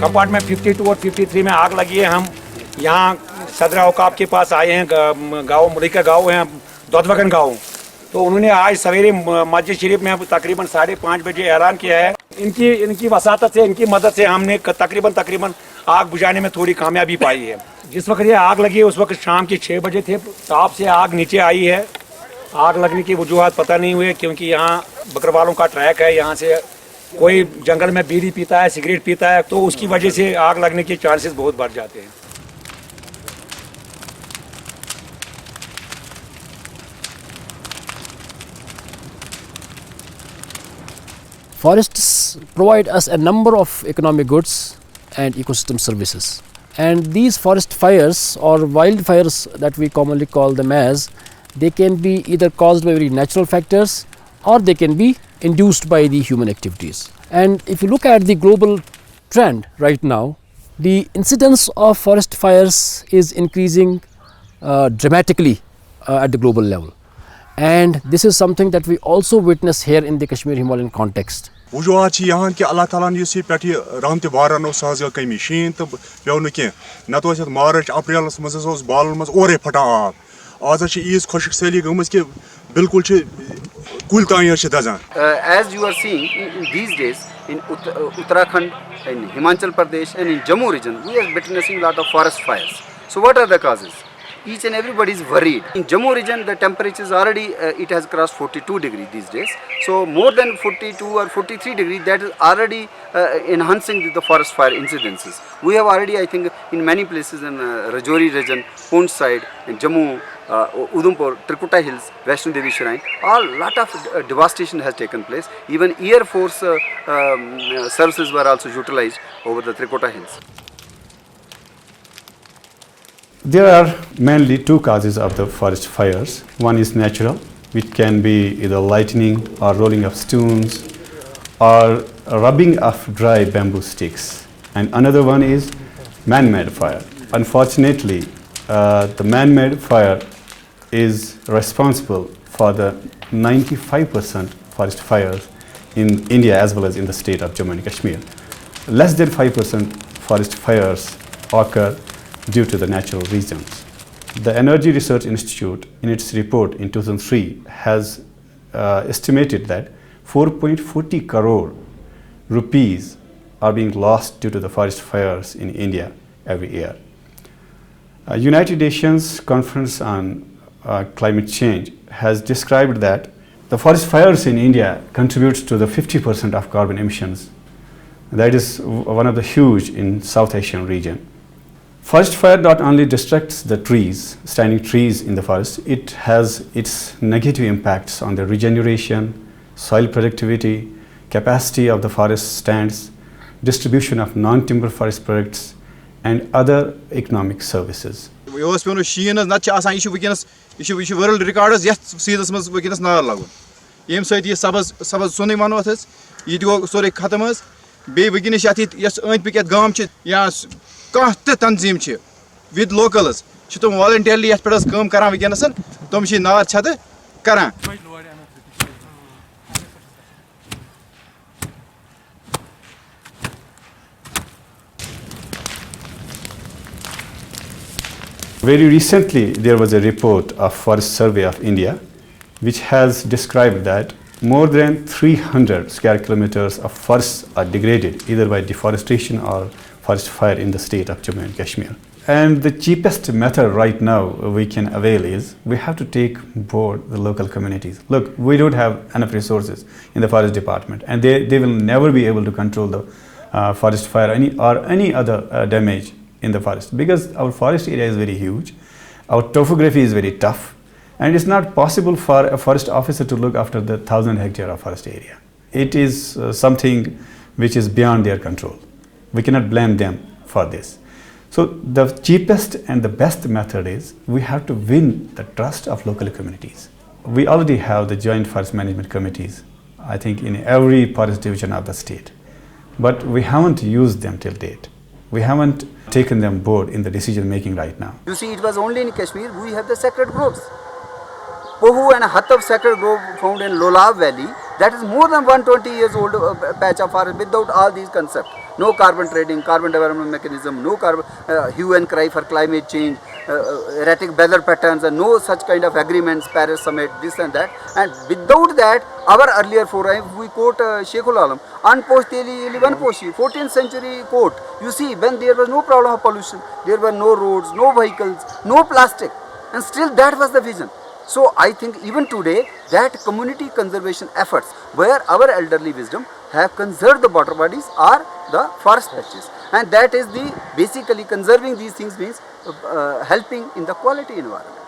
Compartment 52 और 53 में आग लगी है। हम यहाँ सदर औकाफ के पास आए हैं, गाँव मुलिका गाँव है, दौदवगन गाँव। तो उन्होंने आज सवेरे मस्जिद शरीफ में तकरीबन 5:30 बजे ऐलान किया है। इनकी वसातत से, इनकी मदद से हमने तकरीबन आग बुझाने में थोड़ी कामयाबी पाई है। जिस वक्त ये आग लगी है उस वक्त शाम के 6 बजे थे। ताप से आग नीचे आई है। आग लगने की वजूहत पता नहीं हुए, क्योंकि यहाँ बकरवालों का ट्रैक है। यहाँ से कोई जंगल में बीड़ी पीता है, सिगरेट पीता है, तो उसकी वजह से आग लगने के चांसेस बहुत बढ़ जाते हैं। Forests provide us a number of economic goods and ecosystem services. And these forest fires or wildfires that we commonly call them as, they can be either caused by very natural factors or they can be induced by the human activities. And if you look at the global trend right now, the incidence of forest fires is increasing dramatically at the global level. And this is something that we also witness here in the Kashmir Himalayan context. वजूहत यहाँ कि अल्लाह ताला ने पे रहमत वारान सह कमी शीन तो पे ना कह नत मार्च अप्रैलस मज बालन मज ओरे फटान आब आज ईज खुशक सैली गम कि बिल्कुल कुल तान दजान. As you are seeing in these days in Uttarakhand, in Himachal Pradesh and in Jammu region, we are witnessing a lot of forest fires. So what are the causes? Each and everybody is worried. In Jammu region, the temperature is already, it has crossed 42 degrees these days. So more than 42 or 43 degrees, that is already enhancing the forest fire incidences. We have already, I think, in many places in Rajouri region, Poonch side, in Jammu, Udhampur, Trikuta Hills, Vaishno Devi Shrine, a lot of devastation has taken place. Even Air Force services were also utilized over the Trikuta Hills. There are mainly two causes of the forest fires. One is natural, which can be either lightning or rolling of stones or rubbing of dry bamboo sticks. And another one is man-made fire. Unfortunately, the man-made fire is responsible for the 95% forest fires in India as well as in the state of Jammu and Kashmir. Less than 5% forest fires occur due to the natural reasons. The Energy Research Institute, in its report in 2003, has estimated that 4.40 crore rupees are being lost due to the forest fires in India every year. United Nations Conference on Climate Change has described that the forest fires in India contributes to the 50% of carbon emissions. That is one of the huge in South Asian region. Forest fire not only destructs the trees, standing trees in the forest, it has its negative impacts on the regeneration, soil productivity, capacity of the forest stands, distribution of non-timber forest products, and other economic services. World record सीजस मज वनस नार लगन ये सत सबज सबज सुन वनो यह गो सोरे खत्म बे वनस अंद पक गाम या कह तंजीम विद लोकल्स तुम वॉलंटियरली पे करान वनस तुम नार छत करान. Very recently, there was a report of Forest Survey of India, which has described that more than 300 square kilometers of forests are degraded either by deforestation or forest fire in the state of Jammu and Kashmir. And the cheapest method right now we can avail is we have to take board the local communities. Look, we don't have enough resources in the forest department, and they will never be able to control the forest fire or any other damage in the forest, because our forest area is very huge, our topography is very tough, and it's not possible for a forest officer to look after the 1,000 hectare of forest area. It is something which is beyond their control. We cannot blame them for this. So the cheapest and the best method is we have to win the trust of local communities. We already have the joint forest management committees, I think in every forest division of the state, but we haven't used them till date. We haven't taken them board in the decision making right now. You see, it was only in Kashmir we have the sacred groves. Pohu and Hatab sacred grove found in Lolab Valley, that is more than 120 years old patch of forest without all these concepts. no carbon trading, carbon development mechanism, no carbon hue and cry for climate change, erratic weather patterns, and no such kind of agreements, Paris summit, this and that. And without that, our earlier foray, we quote Sheikhul Alam, unposteli one poshi, 14th century quote. You see, when there was no problem of pollution, there were no roads, no vehicles, no plastic, and still that was the vision. So I think even today, that community conservation efforts, where our elderly wisdom have conserved the water bodies, are the forest patches, and that is the basically conserving these things means helping in the quality environment.